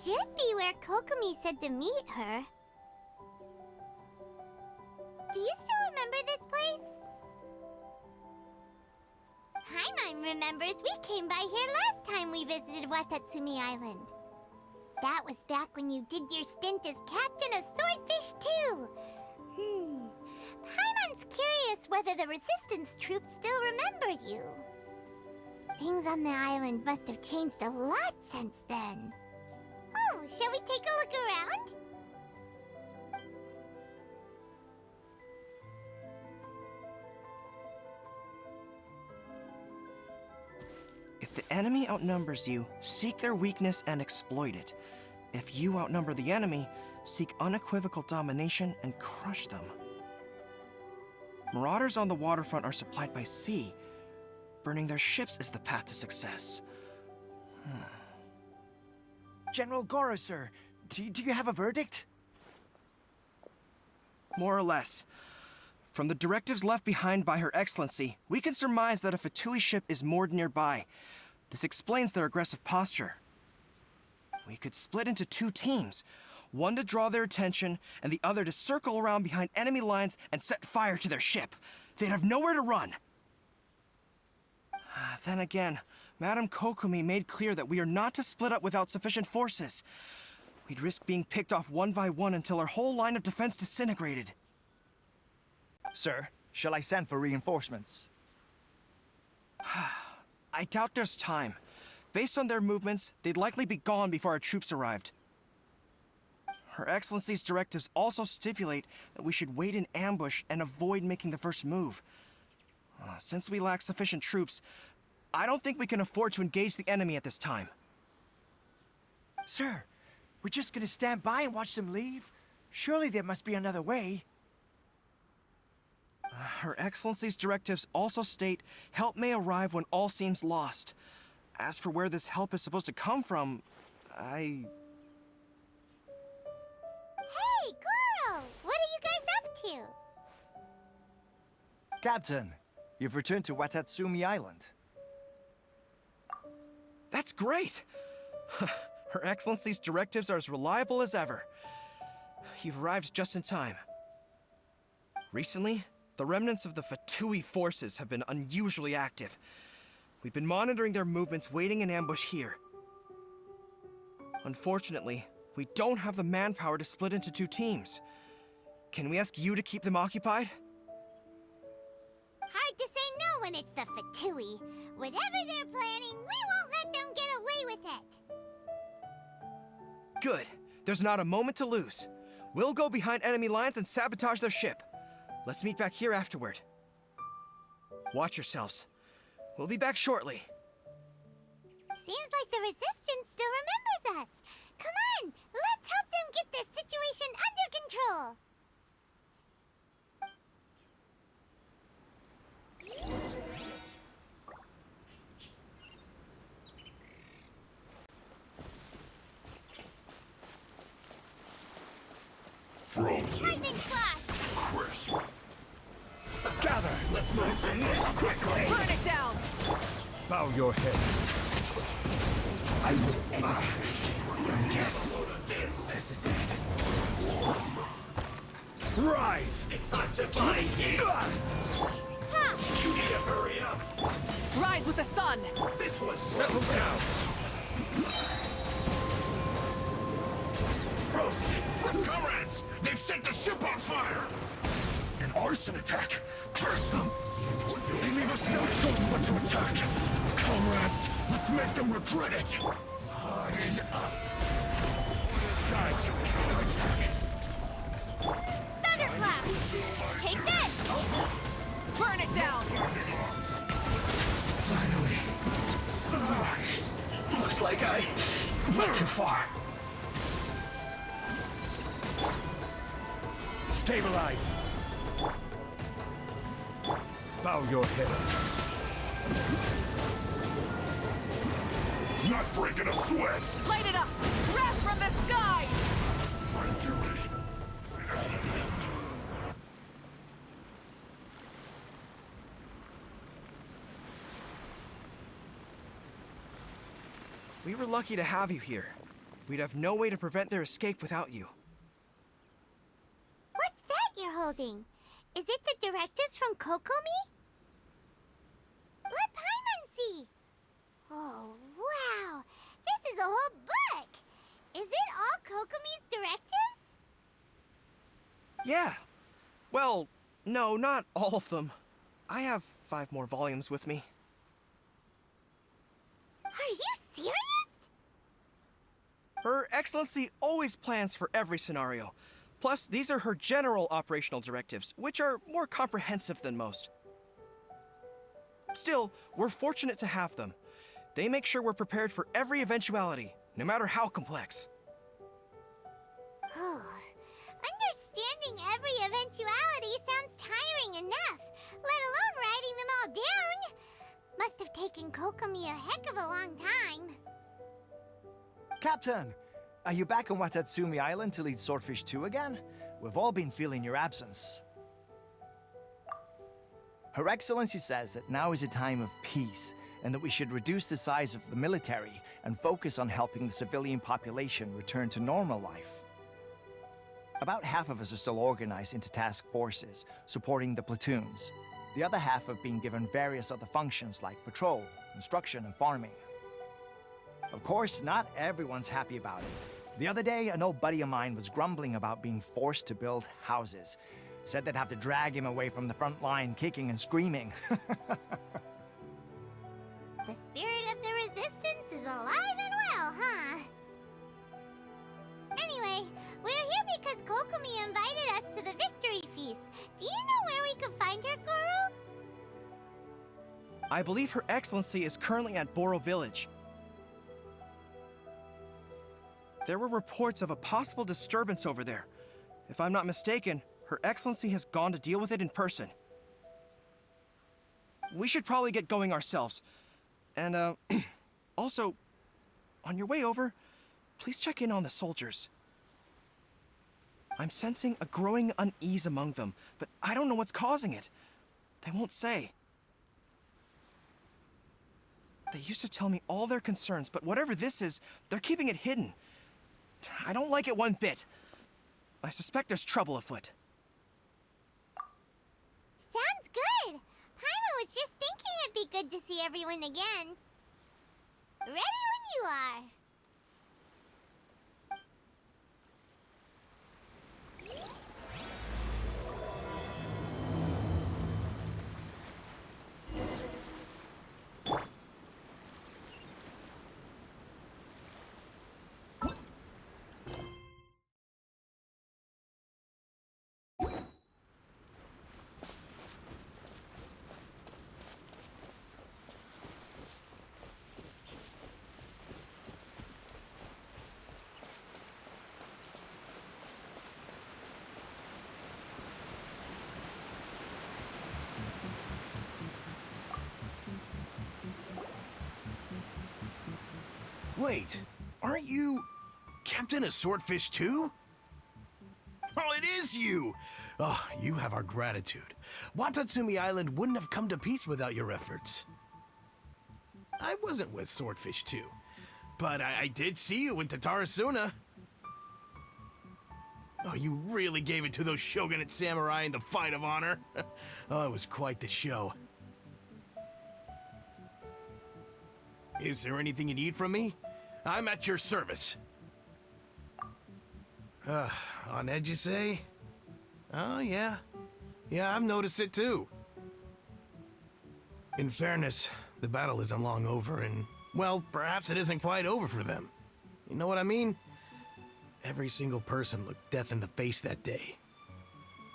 should be where Kokomi said to meet her. Do you still remember this place? Paimon remembers we came by here last time we visited Watatsumi Island. That was back when you did your stint as captain of Swordfish too. Paimon's curious whether the Resistance troops still remember you. Things on the island must have changed a lot since then. Oh, shall we take a look around? If the enemy outnumbers you, seek their weakness and exploit it. If you outnumber the enemy, seek unequivocal domination and crush them. Marauders on the waterfront are supplied by sea. Burning their ships is the path to success. General Goro, sir, do you have a verdict? More or less. From the directives left behind by Her Excellency, we can surmise that a Fatui ship is moored nearby. This explains their aggressive posture. We could split into two teams, one to draw their attention, and the other to circle around behind enemy lines and set fire to their ship. They'd have nowhere to run. Then again, Madame Kokomi made clear that we are not to split up without sufficient forces. We'd risk being picked off one by one until our whole line of defense disintegrated. Sir, shall I send for reinforcements? I doubt there's time. Based on their movements, they'd likely be gone before our troops arrived. Her Excellency's directives also stipulate that we should wait in ambush and avoid making the first move. Since we lack sufficient troops, I don't think we can afford to engage the enemy at this time. Sir, we're just gonna stand by and watch them leave? Surely there must be another way. Her Excellency's directives also state help may arrive when all seems lost. As for where this help is supposed to come from, Hey, Goro! What are you guys up to? Captain, you've returned to Watatsumi Island. That's great! Her Excellency's directives are as reliable as ever. You've arrived just in time. Recently, the remnants of the Fatui forces have been unusually active. We've been monitoring their movements, waiting in ambush here. Unfortunately, we don't have the manpower to split into two teams. Can we ask you to keep them occupied? Hard to say no when it's the Fatui. Whatever they're planning, we won't let them get away with it. Good. There's not a moment to lose. We'll go behind enemy lines and sabotage their ship. Let's meet back here afterward. Watch yourselves. We'll be back shortly. Seems like the Resistance still remembers us. Come on, let's help them get this situation under control. Frozen. Lightning flash! Crisp. Gather! Let's move this quickly. Burn it down! Bow your head. I will finish it. Yes. This is it. Rise! Detoxifying heat. You need to hurry up. Rise with the sun! This was settled down. Roasted. Comrades, they've set the ship on fire. An arson attack. Curse them. They leave us no choice but to attack. Comrades, let's make them regret it. Harden up. Guide you. Thunderclap! Take this! Burn it down! Finally. Looks like I went too far. Stabilize! Bow your head. Not breaking a sweat. Light it up! Wrath from the sky! I do it. We were lucky to have you here. We'd have no way to prevent their escape without you. What's that you're holding? Is it the directives from Kokomi? Let Paimon see! Oh, wow! This is a whole book! Is it all Kokomi's directives? Yeah. Well, no, not all of them. I have 5 more volumes with me. Are you serious? Her Excellency always plans for every scenario. Plus, these are her general operational directives, which are more comprehensive than most. Still, we're fortunate to have them. They make sure we're prepared for every eventuality, no matter how complex. Understanding every eventuality sounds tiring enough, let alone writing them all down. Must have taken Kokomi a heck of a long time. Captain, are you back on Watatsumi Island to lead Swordfish 2 again? We've all been feeling your absence. Her Excellency says that now is a time of peace, and that we should reduce the size of the military and focus on helping the civilian population return to normal life. About half of us are still organized into task forces, supporting the platoons. The other half have been given various other functions like patrol, construction, and farming. Of course, not everyone's happy about it. The other day, an old buddy of mine was grumbling about being forced to build houses. Said they'd have to drag him away from the front line, kicking and screaming. The spirit of the resistance is alive and well, huh? Anyway, we're here because Kokomi invited us to the victory feast. Do you know where we could find her, Goro? I believe Her Excellency is currently at Boro Village. There were reports of a possible disturbance over there. If I'm not mistaken, Her Excellency has gone to deal with it in person. We should probably get going ourselves. And, also, on your way over, please check in on the soldiers. I'm sensing a growing unease among them, but I don't know what's causing it. They won't say. They used to tell me all their concerns, but whatever this is, they're keeping it hidden. I don't like it one bit. I suspect there's trouble afoot. Sounds good. Paimon was just thinking it'd be good to see everyone again. Ready when you are. Wait, aren't you Captain of Swordfish too? Oh, it is you! Oh, you have our gratitude. Watatsumi Island wouldn't have come to peace without your efforts. I wasn't with Swordfish 2, but I did see you in Tatarasuna. Oh, you really gave it to those shogunate samurai in the fight of honor. Oh, it was quite the show. Is there anything you need from me? I'm at your service. On edge, you say? Oh, yeah. Yeah, I've noticed it too. In fairness, the battle isn't long over, and, well, perhaps it isn't quite over for them. You know what I mean? Every single person looked death in the face that day.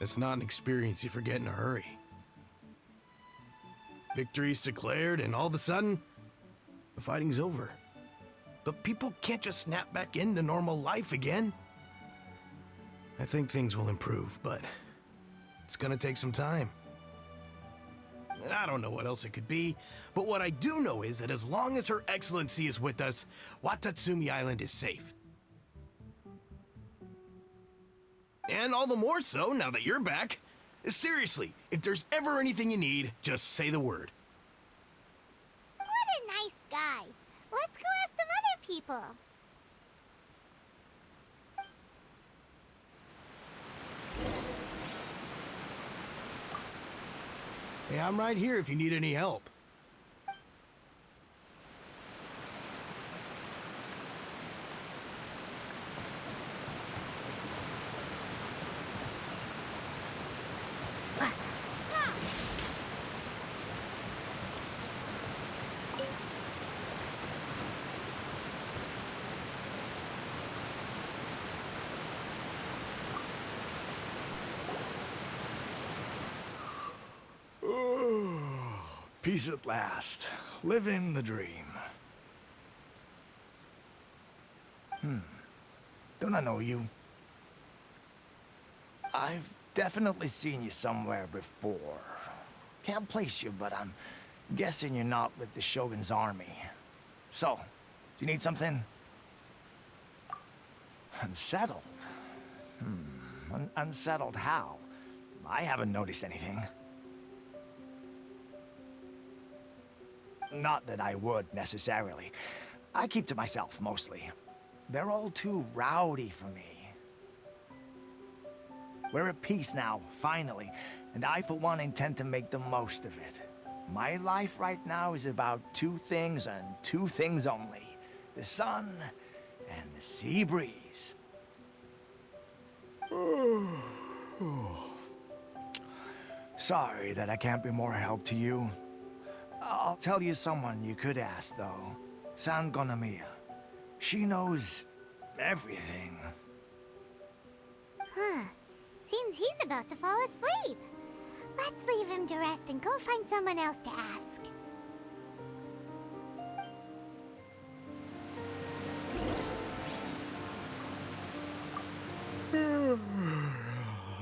It's not an experience you forget in a hurry. Victory's declared, and all of a sudden, the fighting's over. But people can't just snap back into normal life again. I think things will improve, but it's gonna take some time. I don't know what else it could be, but what I do know is that as long as Her Excellency is with us, Watatsumi Island is safe. And all the more so now that you're back. Seriously, if there's ever anything you need, just say the word. What a nice guy. Let's go ask some other people. Hey, I'm right here if you need any help. Peace at last. Living the dream. Don't I know you? I've definitely seen you somewhere before. Can't place you, but I'm guessing you're not with the Shogun's army. So, do you need something? Unsettled? Unsettled how? I haven't noticed anything. Not that I would, necessarily. I keep to myself, mostly. They're all too rowdy for me. We're at peace now, finally, and I, for one, intend to make the most of it. My life right now is about two things and two things only. The sun and the sea breeze. Sorry that I can't be more help to you. I'll tell you someone you could ask, though. San Gonomiya. She knows everything. Huh. Seems he's about to fall asleep. Let's leave him to rest and go find someone else to ask.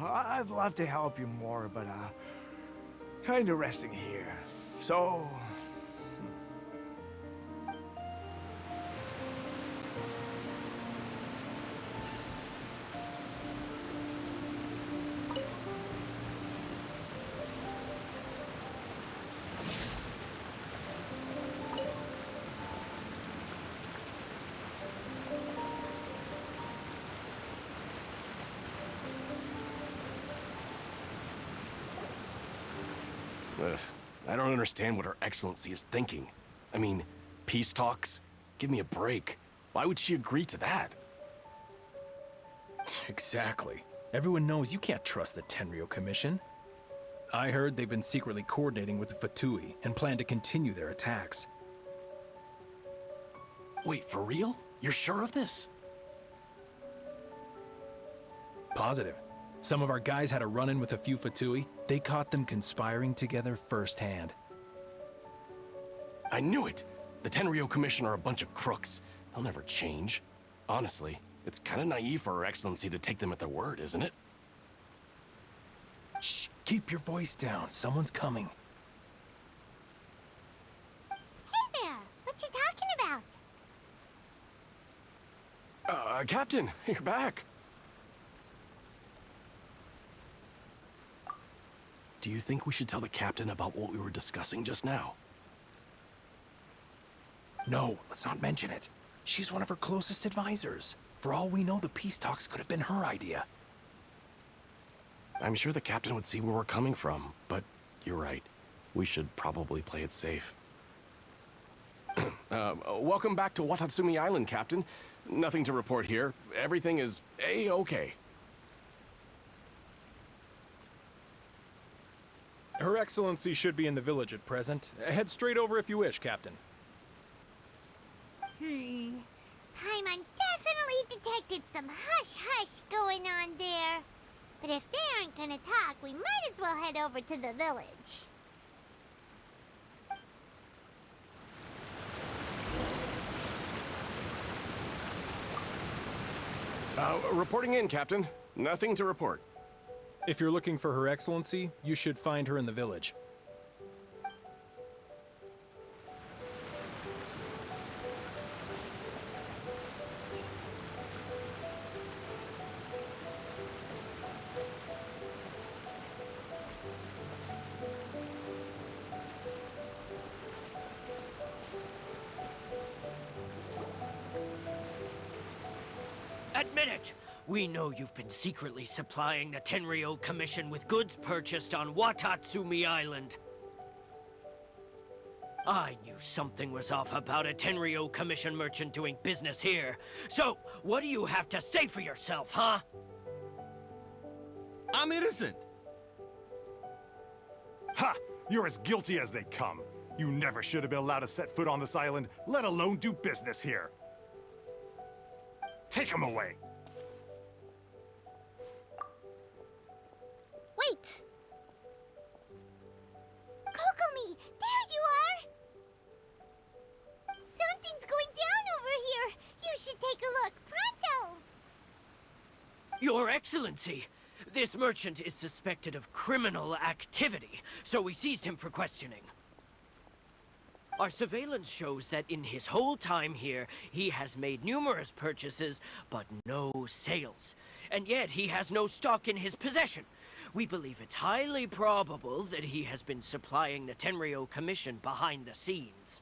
I'd love to help you more, but, kinda resting here. So... Ugh, I don't understand what Her Excellency is thinking. I mean, peace talks? Give me a break. Why would she agree to that? Exactly. Everyone knows you can't trust the Tenryo Commission. I heard they've been secretly coordinating with the Fatui and plan to continue their attacks. Wait, for real? You're sure of this? Positive. Some of our guys had a run-in with a few Fatui. They caught them conspiring together firsthand. I knew it! The Tenryo Commission are a bunch of crooks. They'll never change. Honestly, it's kinda naive for Her Excellency to take them at their word, isn't it? Shh, keep your voice down. Someone's coming. Hey there! What you talking about? Captain, you're back. Do you think we should tell the captain about what we were discussing just now? No, let's not mention it. She's one of her closest advisors. For all we know, the peace talks could have been her idea. I'm sure the captain would see where we're coming from, but you're right. We should probably play it safe. Welcome back to Watatsumi Island, Captain. Nothing to report here. Everything is A-okay. Her Excellency should be in the village at present. Head straight over if you wish, Captain. Paimon definitely detected some hush-hush going on there. But if they aren't gonna talk, we might as well head over to the village. Reporting in, Captain. Nothing to report. If you're looking for Her Excellency, you should find her in the village. Admit it! We know you've been secretly supplying the Tenryou Commission with goods purchased on Watatsumi Island. I knew something was off about a Tenryou Commission merchant doing business here. So, what do you have to say for yourself, huh? I'm innocent. Ha! You're as guilty as they come. You never should have been allowed to set foot on this island, let alone do business here. Take him away. Wait! Kokomi, there you are! Something's going down over here. You should take a look, pronto! Your Excellency, this merchant is suspected of criminal activity, so we seized him for questioning. Our surveillance shows that in his whole time here, he has made numerous purchases, but no sales. And yet he has no stock in his possession. We believe it's highly probable that he has been supplying the Tenryou Commission behind the scenes.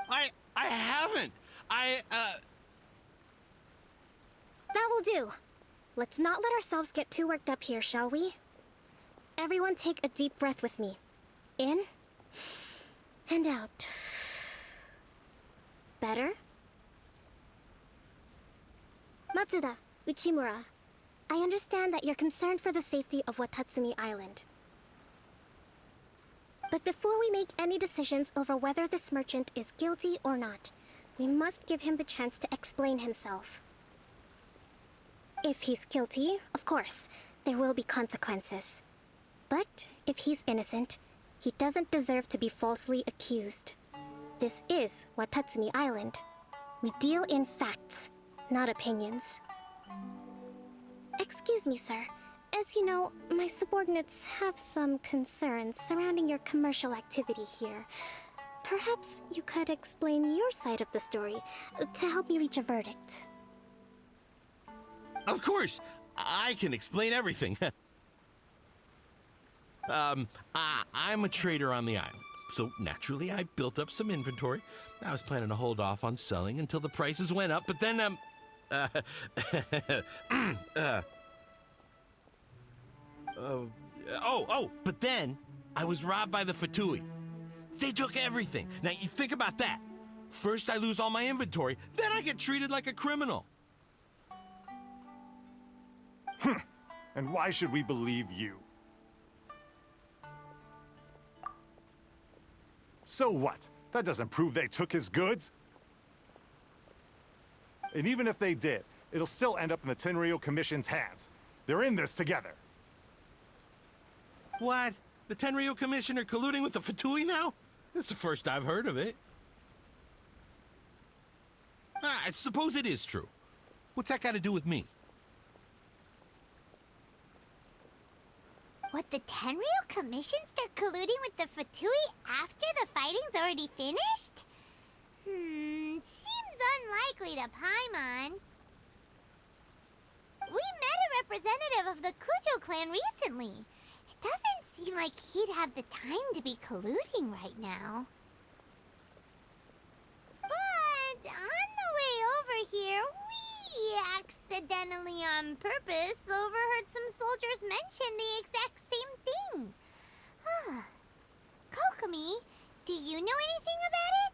I haven't. That will do. Let's not let ourselves get too worked up here, shall we? Everyone take a deep breath with me. In and out. Better? Matsuda, Uchimura, I understand that you're concerned for the safety of Watatsumi Island. But before we make any decisions over whether this merchant is guilty or not, we must give him the chance to explain himself. If he's guilty, of course, there will be consequences. But if he's innocent, he doesn't deserve to be falsely accused. This is Watatsumi Island. We deal in facts, not opinions. Excuse me, sir. As you know, my subordinates have some concerns surrounding your commercial activity here. Perhaps you could explain your side of the story to help me reach a verdict. Of course, I can explain everything. I'm a trader on the island, so naturally I built up some inventory. I was planning to hold off on selling until the prices went up, but then, but then I was robbed by the Fatui. They took everything. Now, you think about that. First I lose all my inventory, then I get treated like a criminal. And why should we believe you? So what? That doesn't prove they took his goods. And even if they did, it'll still end up in the Tenryou Commission's hands. They're in this together. What? The Tenryou Commission are colluding with the Fatui now? This is the first I've heard of it. I suppose it is true. What's that got to do with me? Would the Tenryou Commission start colluding with the Fatui after the fighting's already finished? Seems unlikely to Paimon. We met a representative of the Kujo clan recently. It doesn't seem like he'd have the time to be colluding right now. But on the way over here, we accidentally on purpose overheard some soldiers mention the exact same thing. Kokomi, do you know anything about it?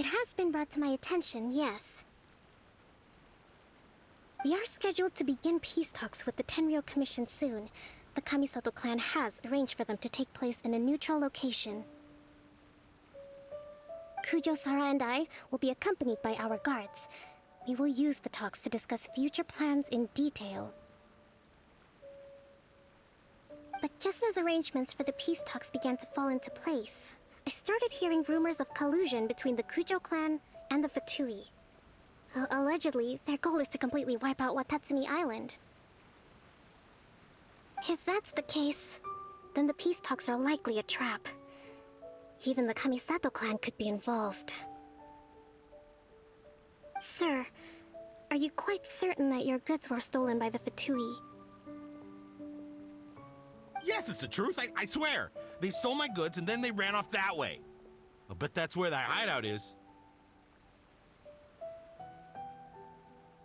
It has been brought to my attention, yes. We are scheduled to begin peace talks with the Tenryou Commission soon. The Kamisato clan has arranged for them to take place in a neutral location. Kujo-Sara and I will be accompanied by our guards. We will use the talks to discuss future plans in detail. But just as arrangements for the peace talks began to fall into place, I started hearing rumors of collusion between the Kujo clan and the Fatui. Allegedly, their goal is to completely wipe out Watatsumi Island. If that's the case, then the peace talks are likely a trap. Even the Kamisato clan could be involved. Sir, are you quite certain that your goods were stolen by the Fatui? Yes, it's the truth. I swear. They stole my goods and then they ran off that way. I'll bet that's where that hideout is.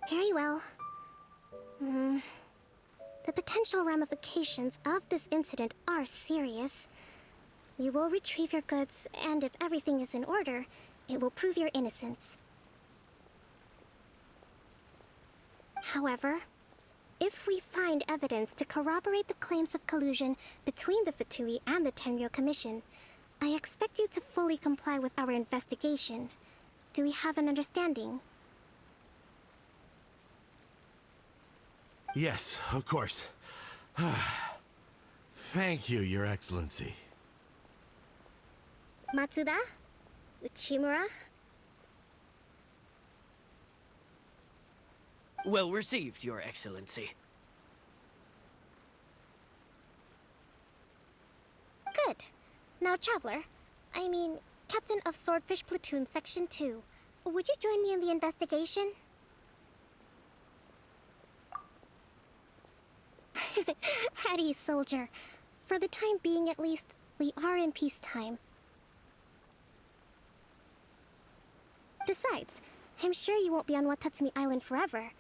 Very well. The potential ramifications of this incident are serious. We will retrieve your goods, and if everything is in order, it will prove your innocence. However, if we find evidence to corroborate the claims of collusion between the Fatui and the Tenryou Commission, I expect you to fully comply with our investigation. Do we have an understanding? Yes, of course. Thank you, Your Excellency. Matsuda? Uchimura? Well received, Your Excellency. Good. Now, Traveler, Captain of Swordfish Platoon Section 2, would you join me in the investigation? Hattie, soldier. For the time being, at least, we are in peacetime. Besides, I'm sure you won't be on Watatsumi Island forever.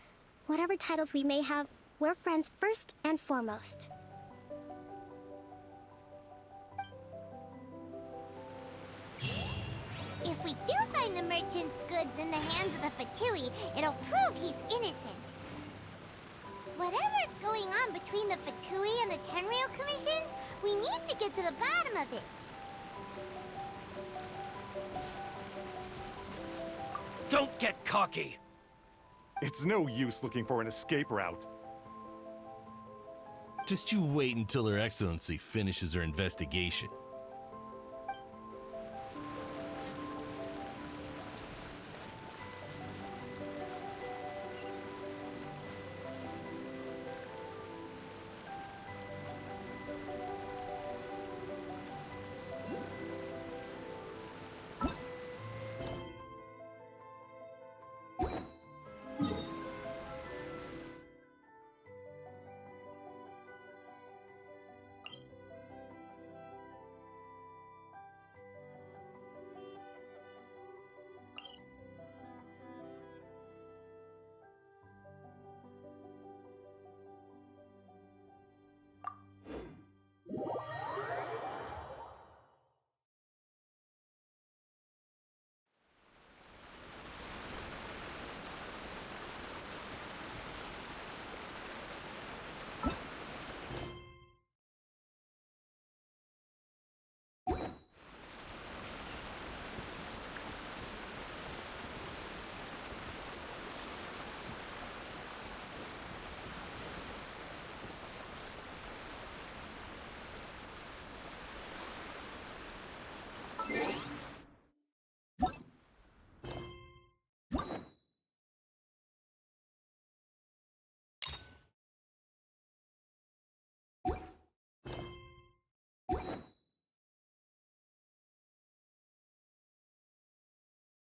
Whatever titles we may have, we're friends first and foremost. If we do find the merchant's goods in the hands of the Fatui, it'll prove he's innocent. Whatever's going on between the Fatui and the Tenryou Commission, we need to get to the bottom of it. Don't get cocky! It's no use looking for an escape route. Just you wait until Her Excellency finishes her investigation.